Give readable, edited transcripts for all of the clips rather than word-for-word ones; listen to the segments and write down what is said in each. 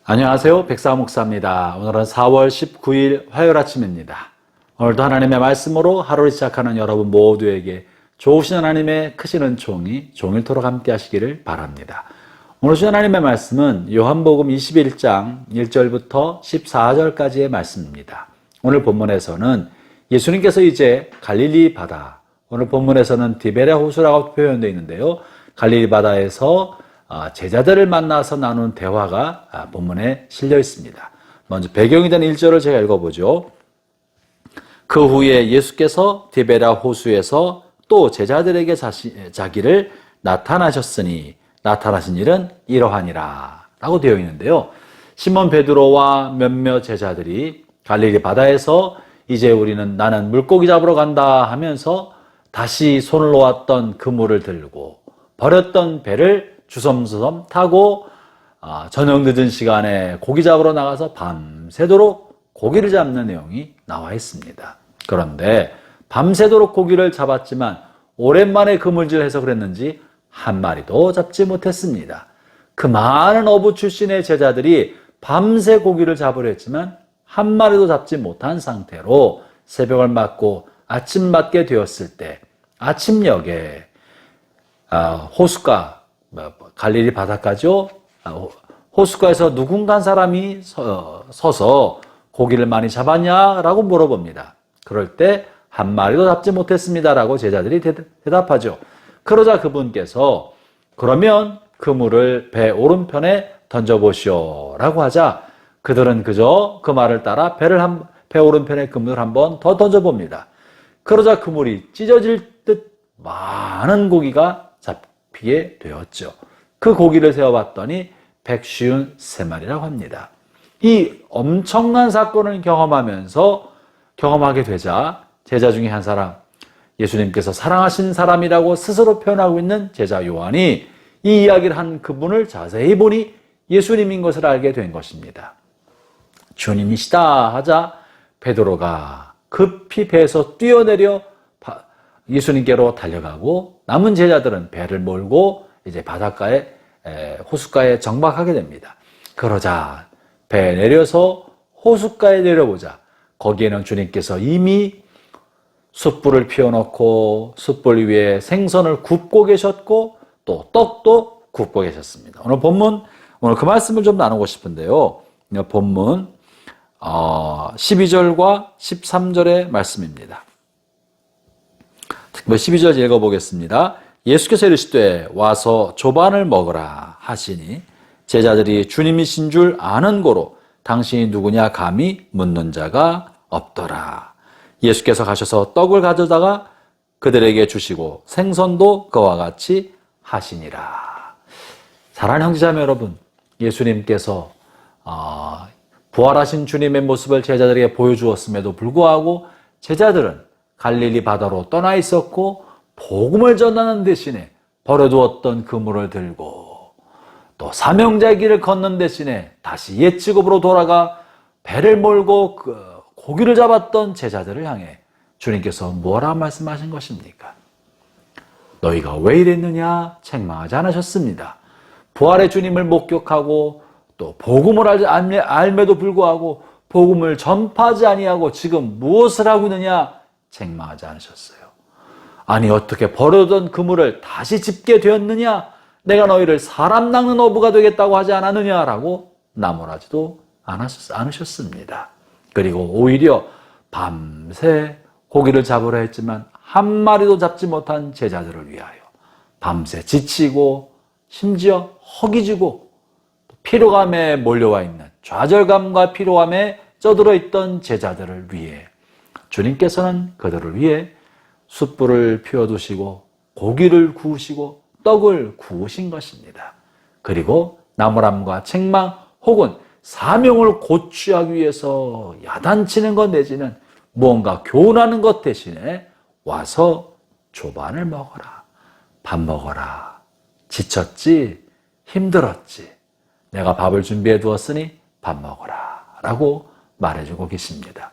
안녕하세요. 백사 목사입니다. 오늘은 4월 19일 화요일 아침입니다. 오늘도 하나님의 말씀으로 하루를 시작하는 여러분 모두에게 좋으신 하나님의 크신 은총이 종일토록 함께 하시기를 바랍니다. 오늘 주신 하나님의 말씀은 요한복음 21장 1절부터 14절까지의 말씀입니다. 오늘 본문에서는 예수님께서 이제 갈릴리 바다, 오늘 본문에서는 디베랴 호수라고 표현되어 있는데요. 갈릴리 바다에서 제자들을 만나서 나눈 대화가 본문에 실려 있습니다. 먼저 배경이 된 1절을 제가 읽어보죠. 그 후에 예수께서 디베랴 호수에서 또 제자들에게 자기를 나타나셨으니 나타나신 일은 이러하니라 라고 되어 있는데요. 시몬 베드로와 몇몇 제자들이 갈릴리 바다에서 이제 우리는 나는 물고기 잡으러 간다 하면서 다시 손을 놓았던 그물을 들고 버렸던 배를 주섬주섬 타고 저녁 늦은 시간에 고기 잡으러 나가서 밤새도록 고기를 잡는 내용이 나와 있습니다. 그런데 밤새도록 고기를 잡았지만 오랜만에 그물질해서 그랬는지 한 마리도 잡지 못했습니다. 그 많은 어부 출신의 제자들이 밤새 고기를 잡으려 했지만 한 마리도 잡지 못한 상태로 새벽을 맞고 아침 맞게 되었을 때 아침녘에 호숫가, 갈릴리 바다가죠. 호숫가에서 누군가 한 사람이 서서 고기를 많이 잡았냐라고 물어봅니다. 그럴 때 한 마리도 잡지 못했습니다라고 제자들이 대답하죠. 그러자 그분께서 그러면 그물을 배 오른편에 던져보시오라고 하자 그들은 그저 그 말을 따라 배 오른편에 그물을 한번 더 던져봅니다. 그러자 그물이 찢어질 듯 많은 고기가 잡히게 되었죠. 그 고기를 세어봤더니 153마리라고 합니다. 이 엄청난 사건을 경험하게 되자 제자 중에 한 사람, 예수님께서 사랑하신 사람이라고 스스로 표현하고 있는 제자 요한이 이 이야기를 한 그분을 자세히 보니 예수님인 것을 알게 된 것입니다. 주님이시다 하자 베드로가 급히 배에서 뛰어내려 예수님께로 달려가고 남은 제자들은 배를 몰고 이제 호숫가에 정박하게 됩니다. 그러자 배에 내려서 호숫가에 내려보자 거기에는 주님께서 이미 숯불을 피워놓고 숯불 위에 생선을 굽고 계셨고 또 떡도 굽고 계셨습니다. 오늘 그 말씀을 좀 나누고 싶은데요. 본문 12절과 13절의 말씀입니다. 특별히 12절 읽어보겠습니다. 예수께서 이르시되 와서 조반을 먹으라 하시니 제자들이 주님이신 줄 아는 고로 당신이 누구냐 감히 묻는 자가 없더라. 예수께서 가셔서 떡을 가져다가 그들에게 주시고 생선도 그와 같이 하시니라. 사랑하는 형제자매 여러분, 예수님께서 부활하신 주님의 모습을 제자들에게 보여주었음에도 불구하고 제자들은 갈릴리 바다로 떠나 있었고 복음을 전하는 대신에 버려두었던 그물을 들고 또 사명자의 길을 걷는 대신에 다시 옛 직업으로 돌아가 배를 몰고 고기를 잡았던 제자들을 향해 주님께서 뭐라 말씀하신 것입니까? 너희가 왜 이랬느냐 책망하지 않으셨습니다. 부활의 주님을 목격하고 또 복음을 알매도 불구하고 복음을 전파하지 아니하고 지금 무엇을 하고 있느냐 책망하지 않으셨어요. 아니 어떻게 버려둔 그물을 다시 집게 되었느냐? 내가 너희를 사람 낚는 어부가 되겠다고 하지 않았느냐라고 나무라지도 않으셨습니다. 그리고 오히려 밤새 고기를 잡으려 했지만 한 마리도 잡지 못한 제자들을 위하여 밤새 지치고 심지어 허기지고 피로감에 몰려와 있는 좌절감과 피로감에 쩌들어 있던 제자들을 위해 주님께서는 그들을 위해 숯불을 피워두시고 고기를 구우시고 떡을 구우신 것입니다. 그리고 나무람과 책망 혹은 사명을 고취하기 위해서 야단치는 것 내지는 무언가 교훈하는 것 대신에 와서 조반을 먹어라. 밥 먹어라. 지쳤지? 힘들었지? 내가 밥을 준비해 두었으니 밥 먹어라. 라고 말해주고 계십니다.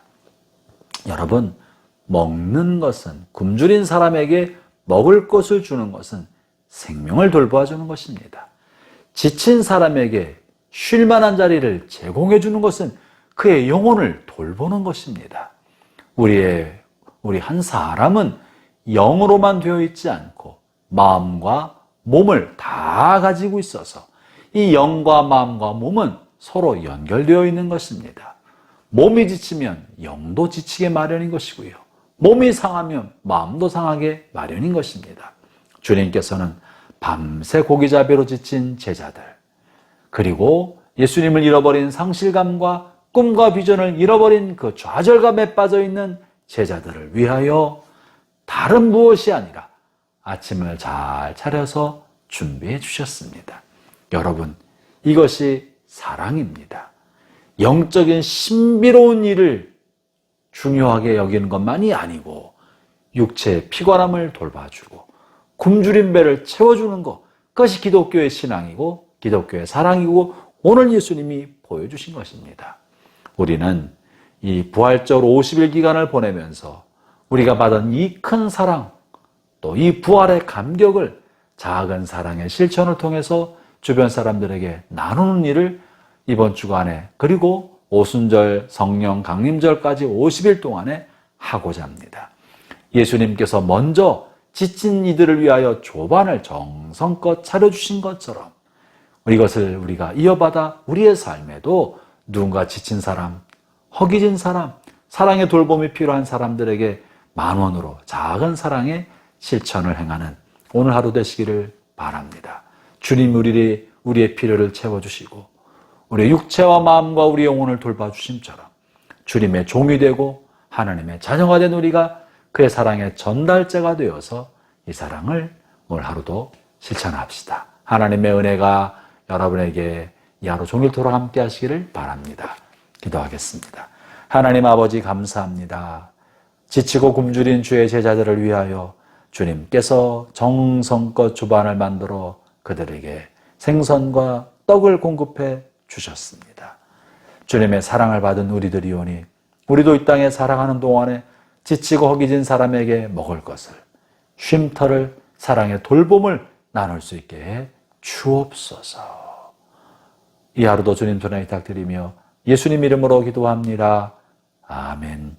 여러분, 먹는 것은 굶주린 사람에게 먹을 것을 주는 것은 생명을 돌보아 주는 것입니다. 지친 사람에게 쉴 만한 자리를 제공해 주는 것은 그의 영혼을 돌보는 것입니다. 우리 한 사람은 영으로만 되어 있지 않고 마음과 몸을 다 가지고 있어서 이 영과 마음과 몸은 서로 연결되어 있는 것입니다. 몸이 지치면 영도 지치게 마련인 것이고요. 몸이 상하면 마음도 상하게 마련인 것입니다. 주님께서는 밤새 고기잡이로 지친 제자들, 그리고 예수님을 잃어버린 상실감과 꿈과 비전을 잃어버린 그 좌절감에 빠져있는 제자들을 위하여 다른 무엇이 아니라 아침을 잘 차려서 준비해 주셨습니다. 여러분, 이것이 사랑입니다. 영적인 신비로운 일을 중요하게 여기는 것만이 아니고 육체의 피곤함을 돌봐주고 굶주린 배를 채워주는 것, 그것이 기독교의 신앙이고 기독교의 사랑이고 오늘 예수님이 보여주신 것입니다. 우리는 이 부활절 50일 기간을 보내면서 우리가 받은 이 큰 사랑, 또 이 부활의 감격을 작은 사랑의 실천을 통해서 주변 사람들에게 나누는 일을 이번 주간에, 그리고 오순절, 성령 강림절까지 50일 동안에 하고자 합니다. 예수님께서 먼저 지친 이들을 위하여 조반을 정성껏 차려주신 것처럼 이것을 우리가 이어받아 우리의 삶에도 누군가 지친 사람, 허기진 사람, 사랑의 돌봄이 필요한 사람들에게 만원으로 작은 사랑의 실천을 행하는 오늘 하루 되시기를 바랍니다. 주님 우리의 필요를 채워주시고 우리의 육체와 마음과 우리 영혼을 돌봐주심처럼 주님의 종이 되고 하나님의 자녀가 된 우리가 그의 사랑의 전달자가 되어서 이 사랑을 오늘 하루도 실천합시다. 하나님의 은혜가 여러분에게 이 하루 종일토록 함께 하시기를 바랍니다. 기도하겠습니다. 하나님 아버지 감사합니다. 지치고 굶주린 주의 제자들을 위하여 주님께서 정성껏 주반을 만들어 그들에게 생선과 떡을 공급해 주셨습니다. 주님의 사랑을 받은 우리들이오니 우리도 이 땅에 살아가는 동안에 지치고 허기진 사람에게 먹을 것을, 쉼터를, 사랑의 돌봄을 나눌 수 있게 해 주옵소서. 이 하루도 주님 손에 부탁드리며 예수님 이름으로 기도합니다. 아멘.